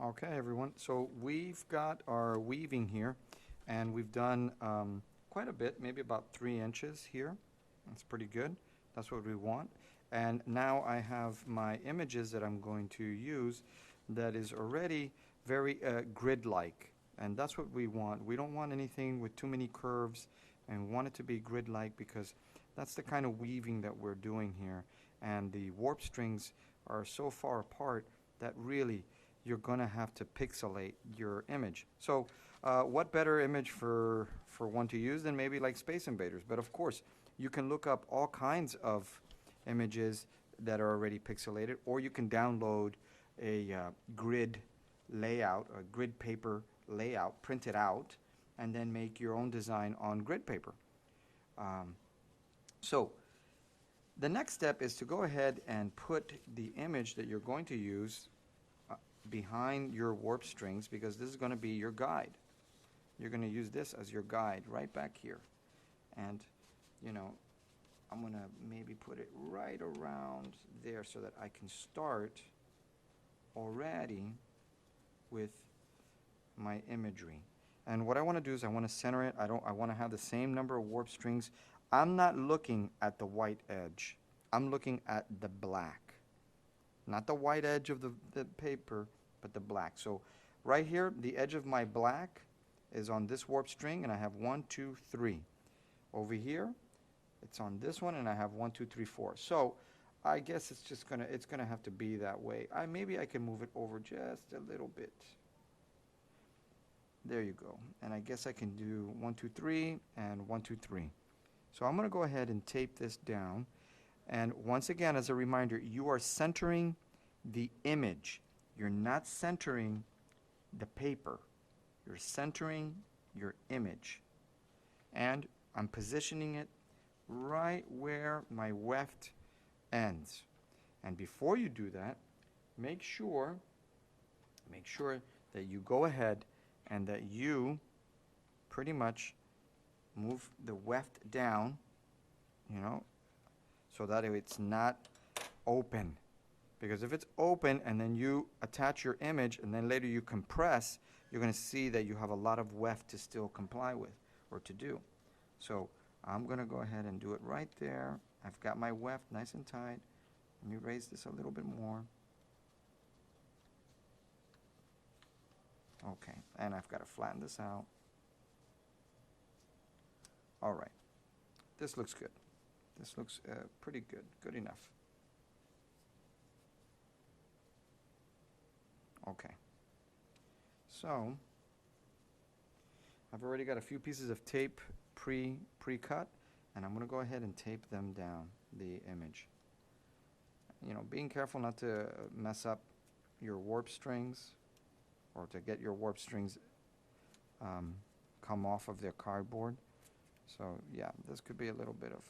Okay, everyone. So we've got our weaving here, and we've done quite a bit, maybe about 3 inches here. That's pretty good. That's what we want. And now I have my images that I'm going to use that is already very grid-like. And that's what we want. We don't want anything with too many curves, and we want it to be grid-like because that's the kind of weaving that we're doing here. And the warp strings are so far apart that really you're going to have to pixelate your image. So what better image for one to use than maybe like Space Invaders? But of course, you can look up all kinds of images that are already pixelated, or you can download a grid layout, a grid paper layout, print it out, and then make your own design on grid paper. So the next step is to go ahead and put the image that you're going to use behind your warp strings, because this is going to be your guide. You're going to use this as your guide right back here. And, you know, I'm going to maybe put it right around there so that I can start already with my imagery. And what I want to do is I want to center it. I want to have the same number of warp strings. I'm not looking at the white edge. I'm looking at the black. Not the white edge of the paper, but the black. So right here, the edge of my black is on this warp string, and I have 1, 2, 3. Over here, it's on this one, and I have 1, 2, 3, 4. So I guess it's gonna have to be that way. Maybe I can move it over just a little bit. There you go. And I guess I can do 1, 2, 3, and 1, 2, 3. So I'm gonna go ahead and tape this down. And once again, as a reminder, you are centering the image. You're not centering the paper. You're centering your image. And I'm positioning it right where my weft ends. And before you do that, make sure that you go ahead and that you pretty much move the weft down, you know, so that it's not open. Because if it's open and then you attach your image and then later you compress, you're going to see that you have a lot of weft to still comply with or to do. So I'm going to go ahead and do it right there. I've got my weft nice and tight. Let me raise this a little bit more. Okay, and I've got to flatten this out. All right, this looks good. This looks pretty good, good enough. Okay, so I've already got a few pieces of tape pre-cut, and I'm going to go ahead and tape them down, the image. You know, being careful not to mess up your warp strings or to get your warp strings come off of their cardboard. So yeah, this could be a little bit of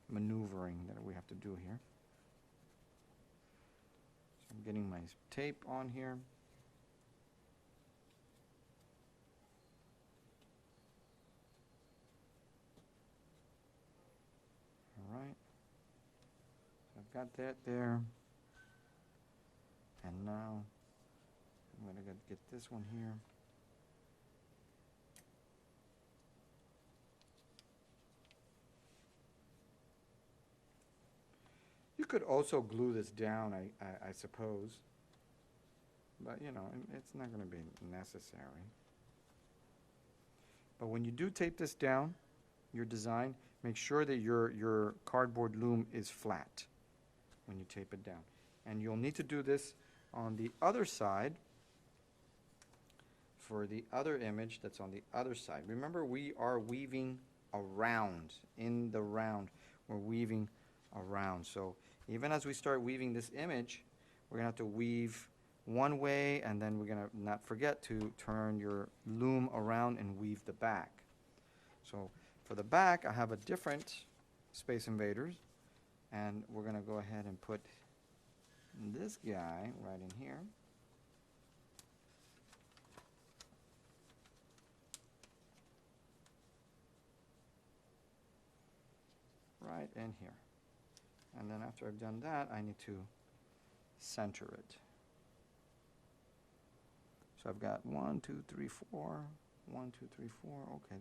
maneuvering that we have to do here. So I'm getting my tape on here. All right. So I've got that there. And now I'm going to get this one here. You could also glue this down, I suppose, but you know, it's not going to be necessary. But when you do tape this down, your design, make sure that your cardboard loom is flat when you tape it down. And you'll need to do this on the other side for the other image that's on the other side. Remember, we are weaving around, in the round, we're weaving around. So even as we start weaving this image, we're going to have to weave one way, and then we're going to not forget to turn your loom around and weave the back. So for the back, I have a different Space Invaders, and we're going to go ahead and put this guy right in here. Right in here. And then after I've done that, I need to center it. So I've got 1, 2, 3, 4, 1, 2, 3, 4. Okay,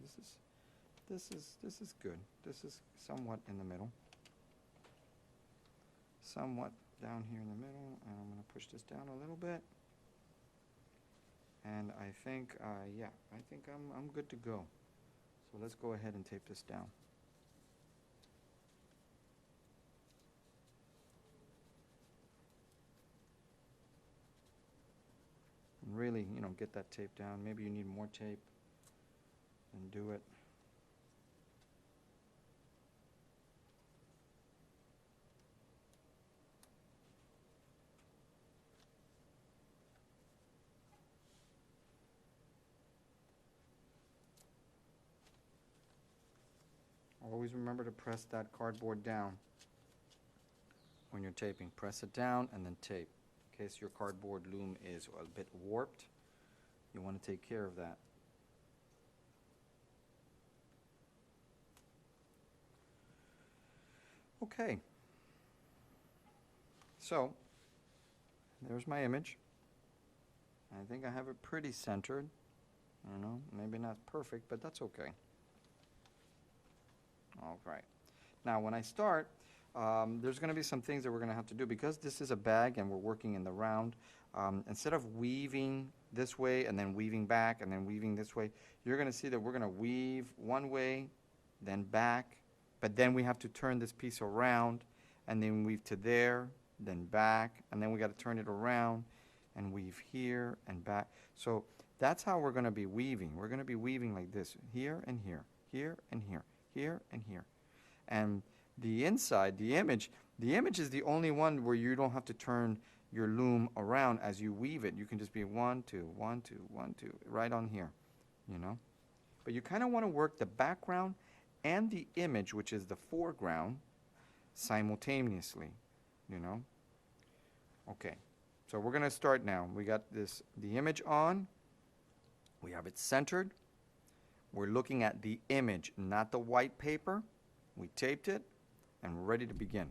this is good. This is somewhat in the middle. Somewhat down here in the middle, and I'm going to push this down a little bit. And I think, yeah, I think I'm good to go. So let's go ahead and tape this down. And really, you know, get that tape down. Maybe you need more tape, and do it. Always remember to press that cardboard down when you're taping. Press it down and then tape. In case your cardboard loom is a bit warped, you want to take care of that. Okay. So, there's my image. I think I have it pretty centered. You know, maybe not perfect, but that's okay. All right. Now, when I start, there's going to be some things that we're going to have to do. Because this is a bag and we're working in the round, instead of weaving this way and then weaving back and then weaving this way, you're going to see that we're going to weave one way, then back, but then we have to turn this piece around and then weave to there, then back, and then we got to turn it around and weave here and back. So that's how we're going to be weaving. We're going to be weaving like this, here and here, here and here, here and here. And the inside, the image is the only one where you don't have to turn your loom around as you weave it. You can just be 1, 2, 1, 2, 1, 2, right on here, you know. But you kind of want to work the background and the image, which is the foreground, simultaneously, you know. Okay, so we're going to start now. We got the image on. We have it centered. We're looking at the image, not the white paper. We taped it, and we're ready to begin.